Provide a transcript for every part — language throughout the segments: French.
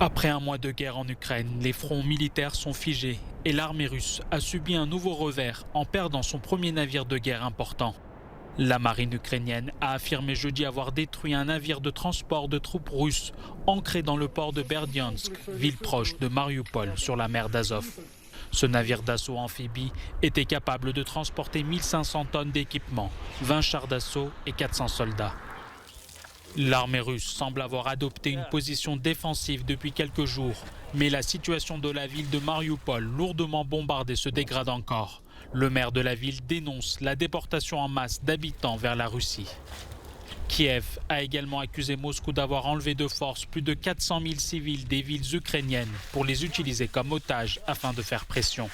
Après un mois de guerre en Ukraine, les fronts militaires sont figés et l'armée russe a subi un nouveau revers en perdant son premier navire de guerre important. La marine ukrainienne a affirmé jeudi avoir détruit un navire de transport de troupes russes ancré dans le port de Berdyansk, ville proche de Mariupol sur la mer d'Azov. Ce navire d'assaut amphibie était capable de transporter 1500 tonnes d'équipement, 20 chars d'assaut et 400 soldats. L'armée russe semble avoir adopté une position défensive depuis quelques jours, mais la situation de la ville de Mariupol, lourdement bombardée, se dégrade encore. Le maire de la ville dénonce la déportation en masse d'habitants vers la Russie. Kiev a également accusé Moscou d'avoir enlevé de force plus de 400 000 civils des villes ukrainiennes pour les utiliser comme otages afin de faire pression.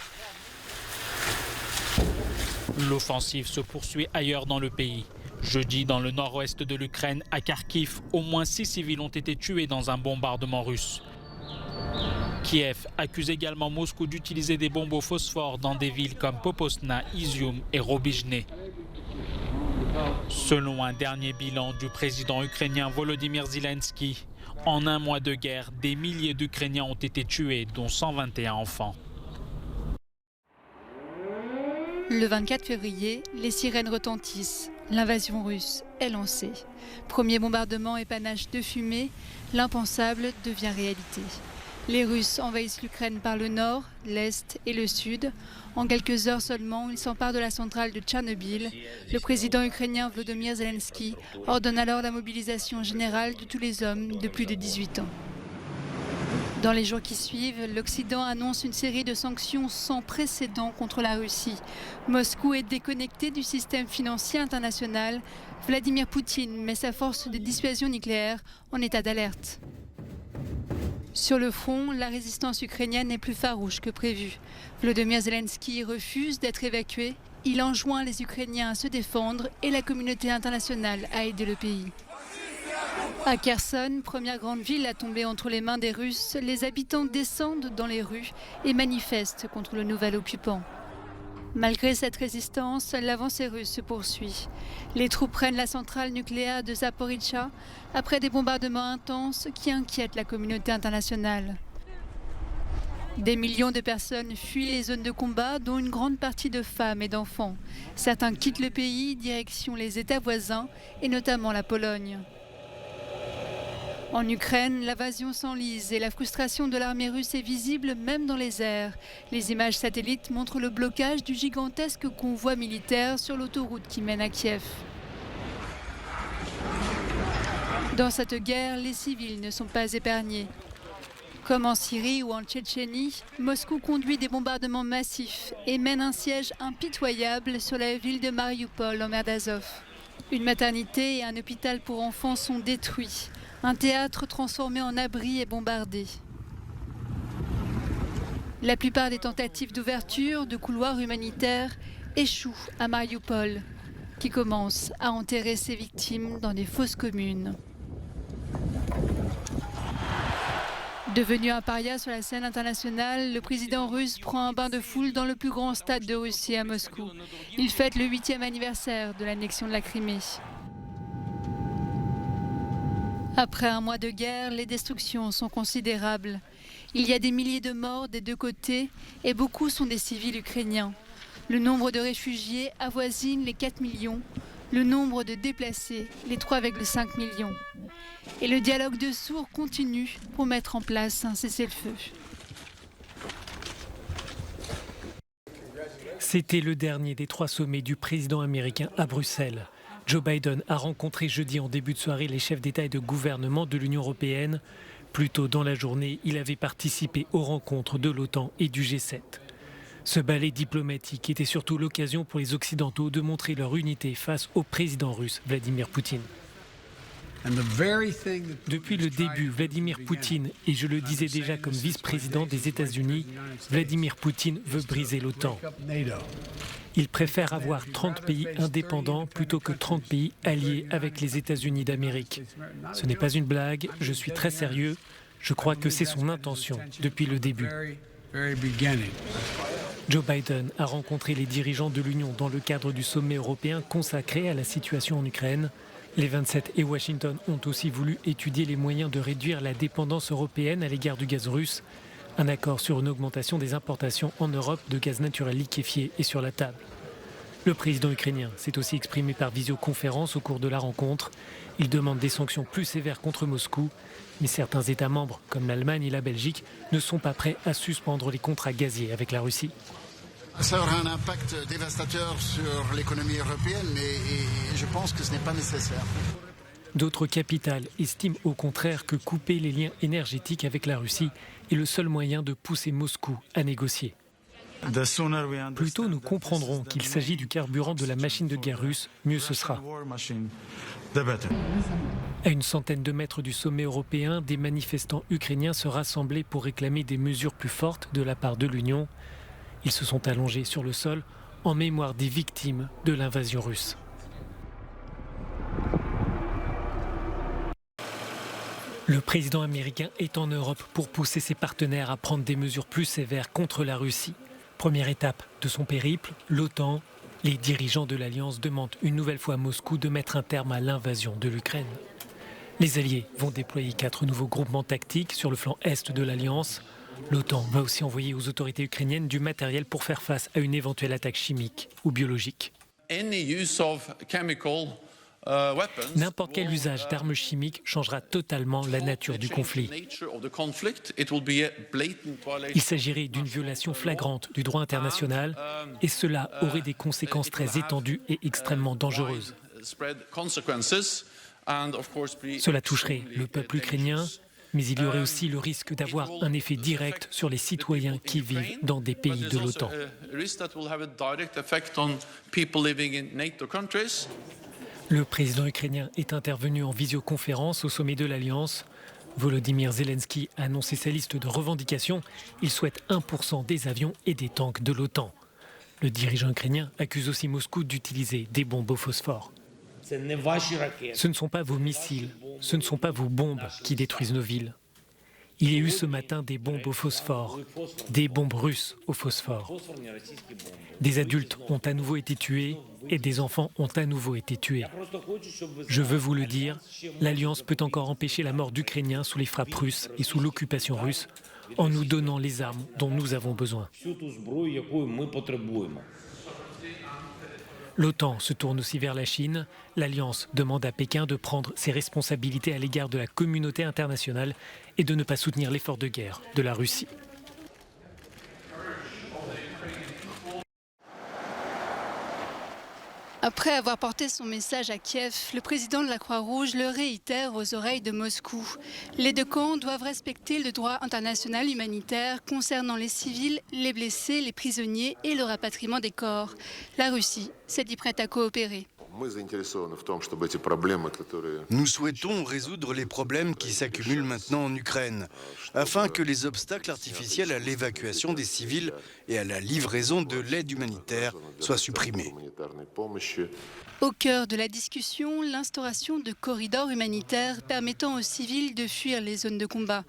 L'offensive se poursuit ailleurs dans le pays. Jeudi, dans le nord-ouest de l'Ukraine, à Kharkiv, au moins 6 civils ont été tués dans un bombardement russe. Kiev accuse également Moscou d'utiliser des bombes au phosphore dans des villes comme Popasna, Izium et Robijne. Selon un dernier bilan du président ukrainien Volodymyr Zelensky, en un mois de guerre, des milliers d'Ukrainiens ont été tués, dont 121 enfants. Le 24 février, les sirènes retentissent. L'invasion russe est lancée. Premier bombardement et panache de fumée, l'impensable devient réalité. Les Russes envahissent l'Ukraine par le nord, l'est et le sud. En quelques heures seulement, ils s'emparent de la centrale de Tchernobyl. Le président ukrainien Volodymyr Zelensky ordonne alors la mobilisation générale de tous les hommes de plus de 18 ans. Dans les jours qui suivent, l'Occident annonce une série de sanctions sans précédent contre la Russie. Moscou est déconnecté du système financier international. Vladimir Poutine met sa force de dissuasion nucléaire en état d'alerte. Sur le front, la résistance ukrainienne est plus farouche que prévu. Volodymyr Zelensky refuse d'être évacué. Il enjoint les Ukrainiens à se défendre et la communauté internationale à aider le pays. À Kherson, première grande ville à tomber entre les mains des Russes, les habitants descendent dans les rues et manifestent contre le nouvel occupant. Malgré cette résistance, l'avancée russe se poursuit. Les troupes prennent la centrale nucléaire de Zaporijjia après des bombardements intenses qui inquiètent la communauté internationale. Des millions de personnes fuient les zones de combat, dont une grande partie de femmes et d'enfants. Certains quittent le pays, direction les États voisins et notamment la Pologne. En Ukraine, l'invasion s'enlise et la frustration de l'armée russe est visible même dans les airs. Les images satellites montrent le blocage du gigantesque convoi militaire sur l'autoroute qui mène à Kiev. Dans cette guerre, les civils ne sont pas épargnés. Comme en Syrie ou en Tchétchénie, Moscou conduit des bombardements massifs et mène un siège impitoyable sur la ville de Mariupol en mer d'Azov. Une maternité et un hôpital pour enfants sont détruits. Un théâtre transformé en abri est bombardé. La plupart des tentatives d'ouverture de couloirs humanitaires échouent à Mariupol, qui commence à enterrer ses victimes dans des fosses communes. Devenu un paria sur la scène internationale, le président russe prend un bain de foule dans le plus grand stade de Russie à Moscou. Il fête le 8e anniversaire de l'annexion de la Crimée. Après un mois de guerre, les destructions sont considérables. Il y a des milliers de morts des deux côtés et beaucoup sont des civils ukrainiens. Le nombre de réfugiés avoisine les 4 millions, le nombre de déplacés les 3,5 millions. Et le dialogue de sourds continue pour mettre en place un cessez-le-feu. C'était le dernier des 3 sommets du président américain à Bruxelles. Joe Biden a rencontré jeudi en début de soirée les chefs d'État et de gouvernement de l'Union européenne. Plus tôt dans la journée, il avait participé aux rencontres de l'OTAN et du G7. Ce ballet diplomatique était surtout l'occasion pour les Occidentaux de montrer leur unité face au président russe Vladimir Poutine. Depuis le début, Vladimir Poutine, et je le disais déjà comme vice-président des États-Unis, Vladimir Poutine veut briser l'OTAN. Il préfère avoir 30 pays indépendants plutôt que 30 pays alliés avec les États-Unis d'Amérique. Ce n'est pas une blague, je suis très sérieux. Je crois que c'est son intention depuis le début. Joe Biden a rencontré les dirigeants de l'Union dans le cadre du sommet européen consacré à la situation en Ukraine. Les 27 et Washington ont aussi voulu étudier les moyens de réduire la dépendance européenne à l'égard du gaz russe. Un accord sur une augmentation des importations en Europe de gaz naturel liquéfié est sur la table. Le président ukrainien s'est aussi exprimé par visioconférence au cours de la rencontre. Il demande des sanctions plus sévères contre Moscou, mais certains États membres, comme l'Allemagne et la Belgique, ne sont pas prêts à suspendre les contrats gaziers avec la Russie. Ça aura un impact dévastateur sur l'économie européenne et je pense que ce n'est pas nécessaire. D'autres capitales estiment au contraire que couper les liens énergétiques avec la Russie est le seul moyen de pousser Moscou à négocier. Plus tôt nous comprendrons qu'il s'agit du carburant de la machine de guerre russe, mieux ce sera. À une centaine de mètres du sommet européen, des manifestants ukrainiens se rassemblaient pour réclamer des mesures plus fortes de la part de l'Union. Ils se sont allongés sur le sol en mémoire des victimes de l'invasion russe. Le président américain est en Europe pour pousser ses partenaires à prendre des mesures plus sévères contre la Russie. Première étape de son périple, l'OTAN. Les dirigeants de l'Alliance demandent une nouvelle fois à Moscou de mettre un terme à l'invasion de l'Ukraine. Les Alliés vont déployer 4 nouveaux groupements tactiques sur le flanc est de l'Alliance. L'OTAN va aussi envoyer aux autorités ukrainiennes du matériel pour faire face à une éventuelle attaque chimique ou biologique. N'importe quel usage d'armes chimiques changera totalement la nature du conflit. Il s'agirait d'une violation flagrante du droit international et cela aurait des conséquences très étendues et extrêmement dangereuses. Cela toucherait le peuple ukrainien, mais il y aurait aussi le risque d'avoir un effet direct sur les citoyens qui vivent dans des pays de l'OTAN. Le président ukrainien est intervenu en visioconférence au sommet de l'Alliance. Volodymyr Zelensky a annoncé sa liste de revendications. Il souhaite 1% des avions et des tanks de l'OTAN. Le dirigeant ukrainien accuse aussi Moscou d'utiliser des bombes au phosphore. Ce ne sont pas vos missiles, ce ne sont pas vos bombes qui détruisent nos villes. Il y a eu ce matin des bombes au phosphore, des bombes russes au phosphore. Des adultes ont à nouveau été tués et des enfants ont à nouveau été tués. Je veux vous le dire, l'Alliance peut encore empêcher la mort d'Ukrainiens sous les frappes russes et sous l'occupation russe en nous donnant les armes dont nous avons besoin. L'OTAN se tourne aussi vers la Chine. L'Alliance demande à Pékin de prendre ses responsabilités à l'égard de la communauté internationale et de ne pas soutenir l'effort de guerre de la Russie. Après avoir porté son message à Kiev, le président de la Croix-Rouge le réitère aux oreilles de Moscou. Les deux camps doivent respecter le droit international humanitaire concernant les civils, les blessés, les prisonniers et le rapatriement des corps. La Russie s'est dit prête à coopérer. Nous souhaitons résoudre les problèmes qui s'accumulent maintenant en Ukraine, afin que les obstacles artificiels à l'évacuation des civils et à la livraison de l'aide humanitaire soient supprimés. Au cœur de la discussion, l'instauration de corridors humanitaires permettant aux civils de fuir les zones de combat.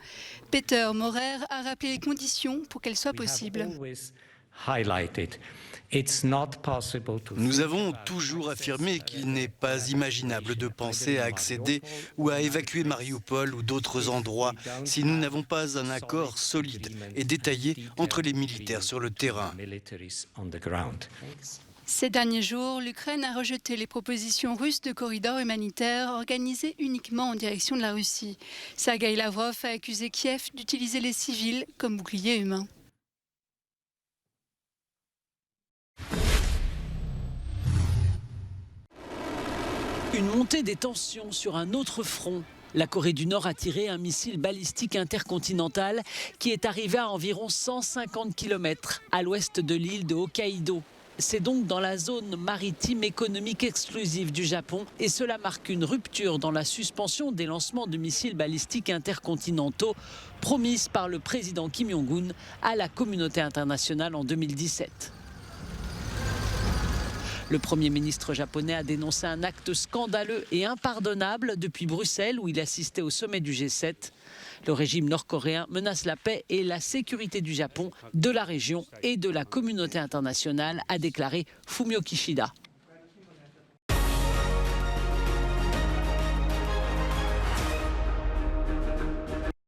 Peter Maurer a rappelé les conditions pour qu'elles soient possibles. Nous avons toujours affirmé qu'il n'est pas imaginable de penser à accéder ou à évacuer Mariupol ou d'autres endroits si nous n'avons pas un accord solide et détaillé entre les militaires sur le terrain. Ces derniers jours, l'Ukraine a rejeté les propositions russes de corridors humanitaires organisés uniquement en direction de la Russie. Sergueï Lavrov a accusé Kiev d'utiliser les civils comme boucliers humains. Une montée des tensions sur un autre front. La Corée du Nord a tiré un missile balistique intercontinental qui est arrivé à environ 150 km à l'ouest de l'île de Hokkaido. C'est donc dans la zone maritime économique exclusive du Japon et cela marque une rupture dans la suspension des lancements de missiles balistiques intercontinentaux promise par le président Kim Jong-un à la communauté internationale en 2017. Le Premier ministre japonais a dénoncé un acte scandaleux et impardonnable depuis Bruxelles où il assistait au sommet du G7. Le régime nord-coréen menace la paix et la sécurité du Japon, de la région et de la communauté internationale, a déclaré Fumio Kishida.